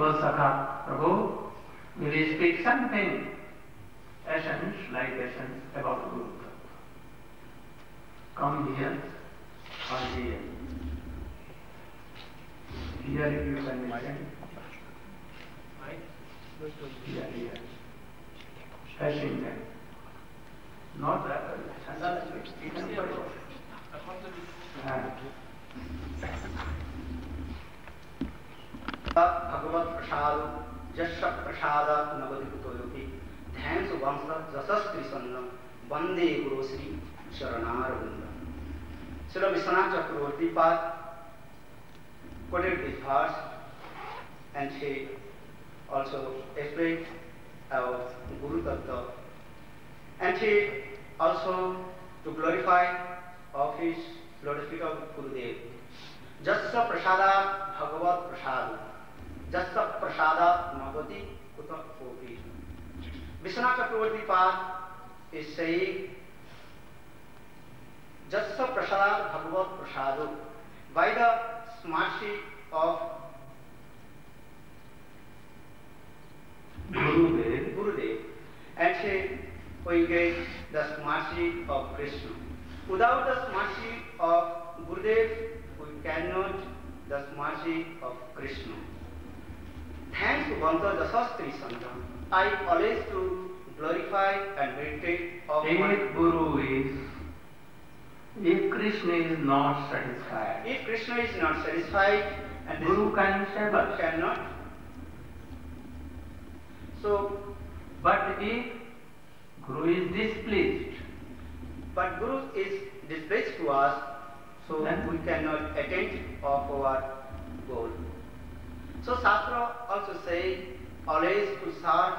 to Sakha, Prabhu, will you speak something, essence, like essence, about Guru Tattva? Come here or here. Here if you can listen. Here. Facing them. Not that. भगवत प्रसाद यश प्रसाद नवदीपुतोयोगी ध्यान सुवंश जशस्त्री सन्न वंदे गुरु Shri शरणारविंद. Srila Vishwanath Chakravarti quoted this verse and he also explained about Guru Tattva, and he also to glorify of his lotus feet of Gurudev. Jasya prasada bhagavat prasad, jasya prasada navati kuta kopi. Vishwanath Chakravarti is saying Jasya prasada bhagavat prasadu, by the mercy of Gurudev, and we get the mercy of Krishna. Without the mercy of Gurudev, we cannot the mercy of Krishna. Thanks to Bhanta Dasastri Santa, I always to glorify and meditate of my Guru is. If Krishna is not satisfied, and Guru can save us. Cannot. So, but if Guru is displeased, but Guru is displeased to us, so then we cannot attain of our goal. So Shastra also say always to serve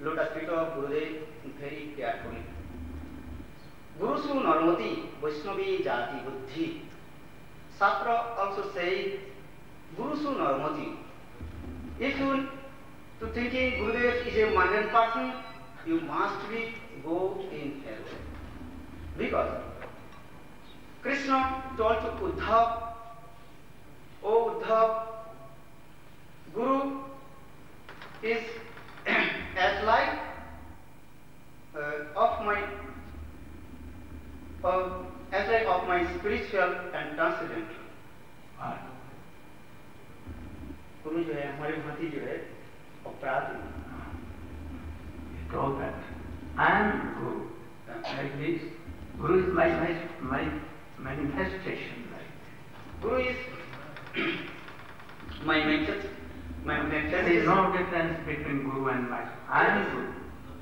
lotus feet of Gurudev very carefully. Guru Su Narmati Vaishnavi Jati Buddhi. Shastra also say Guru Su Narmati. If you to thinking Gurudev is a mundane person, you must be go in hell. Because Krishna told to Uddhav, O Uddhav, Guru is as like of my spiritual and transcendental. गुरु जो है हमारी भांति जो है अपराध he told that I am Guru. Like this, Guru is my manifestation. Like Guru is my manifestation. there is no difference between Guru and myself. I am Guru.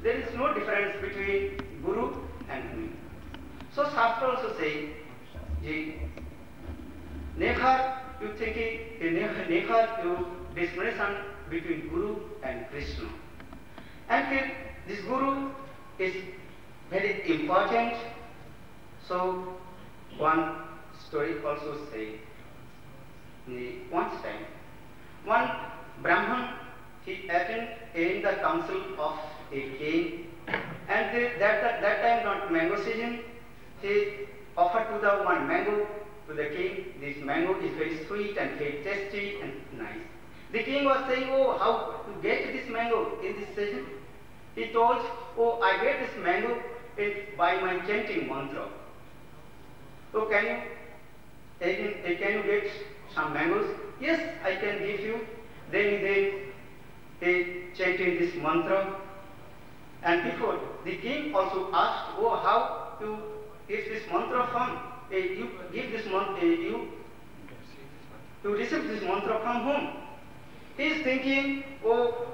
There is no difference between Guru and me. So Shastra also say, never you thinking, never you discrimination between Guru and Krishna. And this Guru is very important. So one story also say, once time, one Brahman, he attended in the council of a king, and that time not mango season, he offered to the one mango to the king. This mango is very sweet and very tasty and nice. The king was saying, oh, how to get this mango in this season? He told, oh, I get this mango by my chanting mantra. So can you get some mangoes? Yes, I can give you. Then they chanted this mantra. And before, the king also asked, oh, how to get this mantra from? You give this mantra, you receive this mantra from whom? He is thinking, oh,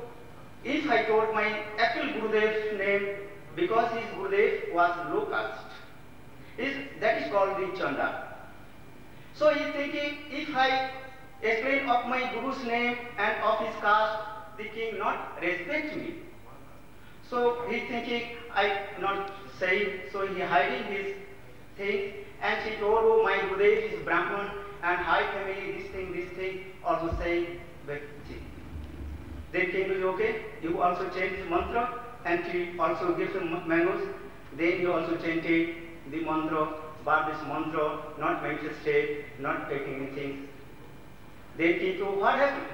if I told my actual Gurudev's name, because his Gurudev was low caste, that is called the Chanda. So he is thinking, if I explain of my Guru's name and of his caste, the king not respect me. So he thinking, I not say, so he hiding his things, and he told, oh, my Gurudev is Brahman, and high family, this thing, also say, then king is okay, you also change the mantra, and he also gives him mangoes, then he also chanted the mantra, but this mantra not manifested, not taking anything. Then he told, what happened?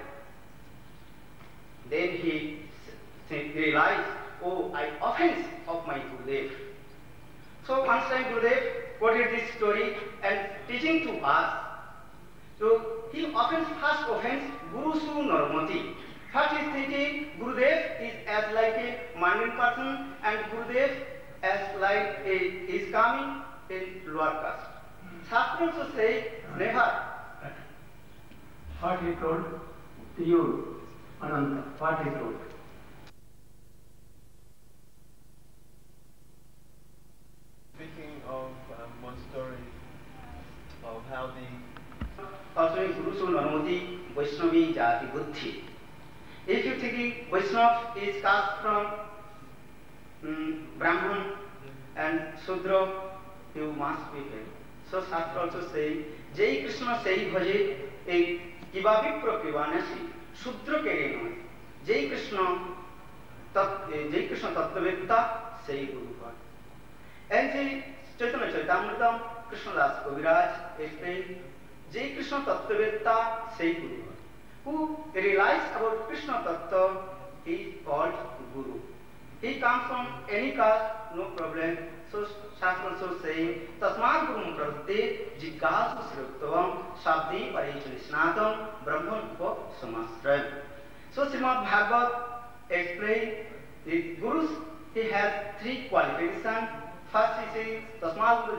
Then he realized, oh, I offense of my Gurudev. So once time Gurudev quoted this story and teaching to us. So he offends, first offends Guru Su Normati. First he is thinking Gurudev is as like a mundane person and Gurudev as like is coming in lower caste. Shastra also say never. What he told to you, Ananta, what he told? Speaking of one story of how the Also in Guru Su Normati Vaishnavi Jati Buddhi. If you thinking Vaishnav is cast from Brahman and Sudra, you must be fair. So Shastra also say, Jai Krishna Sei Bhaje, a Kiva Vipra Kivanasi, Sudra Kereno, Jai Krishna Tattvavitta Sei Guru God. And Jai Chaitanya Charitamrita, Krishna Das Kaviraj explained, Jai Krishna Tattvavitta Sei Guru God. Who realizes about Krishna Tattva is called Guru. He comes from any caste, no problem. So Shastra also saying, Tasmad Guru Pravate Jiggasu Sruktavam Shabdi Parichanishnatam Brahman Upa Samastram. So Srimad Bhagavad explains the Gurus, he has three qualifications. First he says, Tasmad Guru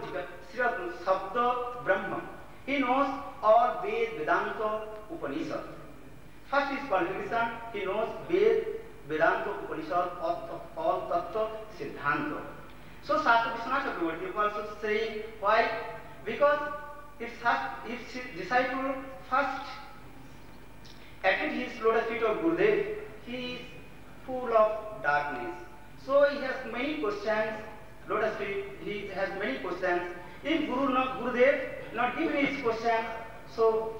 Jiggasu Sabda Brahman. He knows all Ved, Vedanta, Upanishad. First his qualification, he knows Ved, Vedanta, Upanishad, all Tattva, Siddhanta. So Shastra Vishwanath Chakravarti also saying why? Because if disciple first attend his lotus feet of Gurudev, he is full of darkness. So he has many questions, lotus feet, he has many questions. If Gurudev not giving his questions, so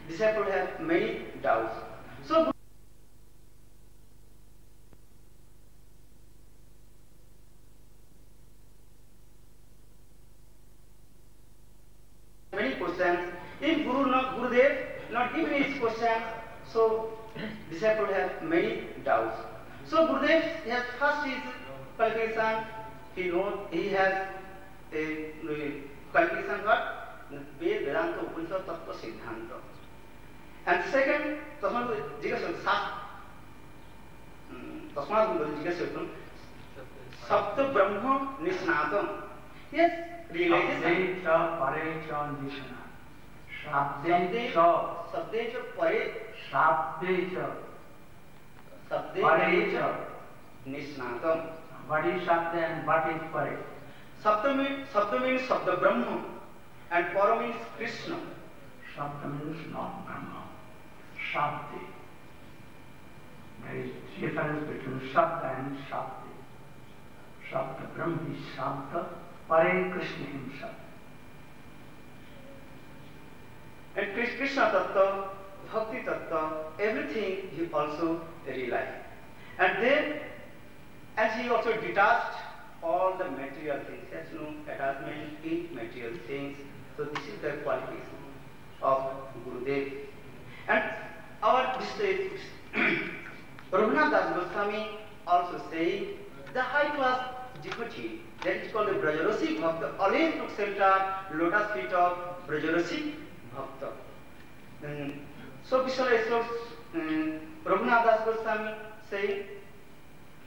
disciple have many doubts. So many questions. If Gurudev not giving his questions, so disciple have many doubts. So Gurudev has first his qualification. He has a qualification what? Ved, Vedanta, Upanishad, Tattva, Siddhanta. And second, Tasmad Jigasyatam Sapta Brahma Nisnatam. Yes, realization. Sabdecha Pare Nisnatam. What is Sabda and what is Pare? Sabda means Sabda Brahma and Para means Krishna. Sabda means not Brahma. Shabdi. There is difference between Sabda and Shabdi. Sabda Brahma is Sabda, Pare Krishna himself. And Krishna Tattva, Bhakti Tattva, everything he also realized. And then, as he also detached all the material things, he has no attachment in material things. So this is the qualification of Gurudev. And our Raghunath Das Goswami also saying the high class devotee, that is called the Brajarasi Bhakta, always took shelter, lotus feet of Brajarasi Bhakta. So Vishwanath Raghunath Das Goswami saying,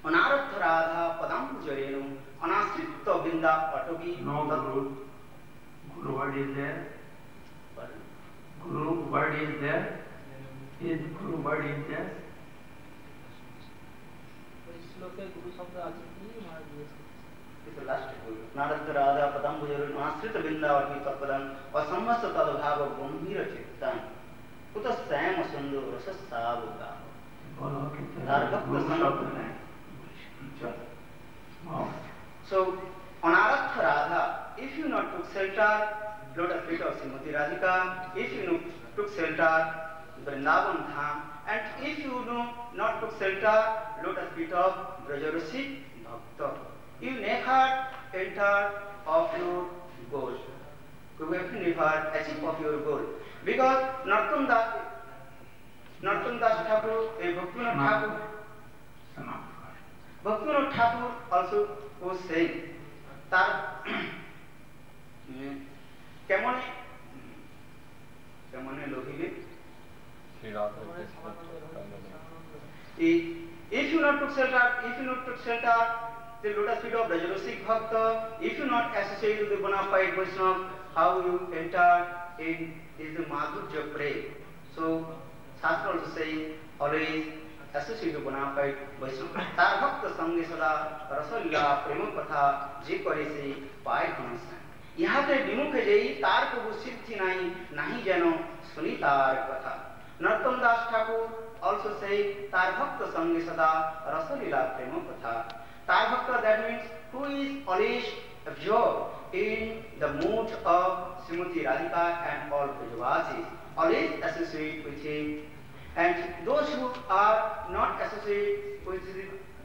Anarabdha Radha Padam Pujarenu Anasrita Binda Patobi. No Guru word is there. Guru word is there. Is Guru word is there? It's the last Guru. Anarabdha Radha Padam Pujarenu Anasrita Binda Patobi Vasamasa Tadabhava Gambhira Chittan Uta Sam Asundu Rasa Sabuka. So, Anarabdha Radha, if you not took shelter, lotus feet of Srimati Radhika, if you took shelter, Vrindavan Dham, and if you not took shelter, lotus feet of Brajarasi Bhakta, you never enter of your goal. You have never achieve of your goal. Because Narottam Das, Narottam Das Thakur, Bhaktivinoda Thakur. Bhaktivinoda Thakur also was saying that kemone lohibe. If you not took shelter, the lotus feet of the Rajasik Bhakta, if you not associate with the bona fide Vaishnava, how you enter in is the Madhurya Prem. So Shastra also saying always associate with bona fide Vaishnava. Tar Bhakta Sange Sada Rasalila Prema Katha Je Kare Se Paye Hansan. यहाँ पे विमुख जई तार को सिद्धि नहीं जनो सुनी तार कथा. नरोत्तम दास ठाकुर also say तार भक्त संगे सदा रसलीला प्रेम कथा. तार भक्त, that means who is always absorbed in the mood of Srimati Radhika and all Brajavasis, always associate with him. And those who are not associated with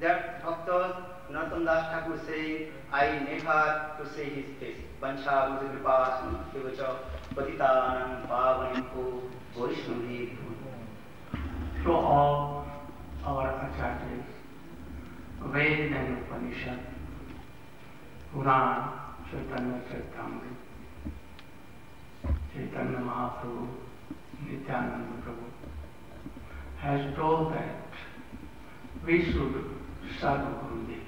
that bhaktas, Narottam Das Thakur saying, I never to see his face. Vansha Mudripa Smukhyevacha Patitanam Pavanimko Vaishnavi. To all our acharyas, Ved and Upanishad, Puran, Chaitanya Charitamrita, Chaitanya Mahaprabhu, Nityananda Prabhu, has told that we should serve Gurudev.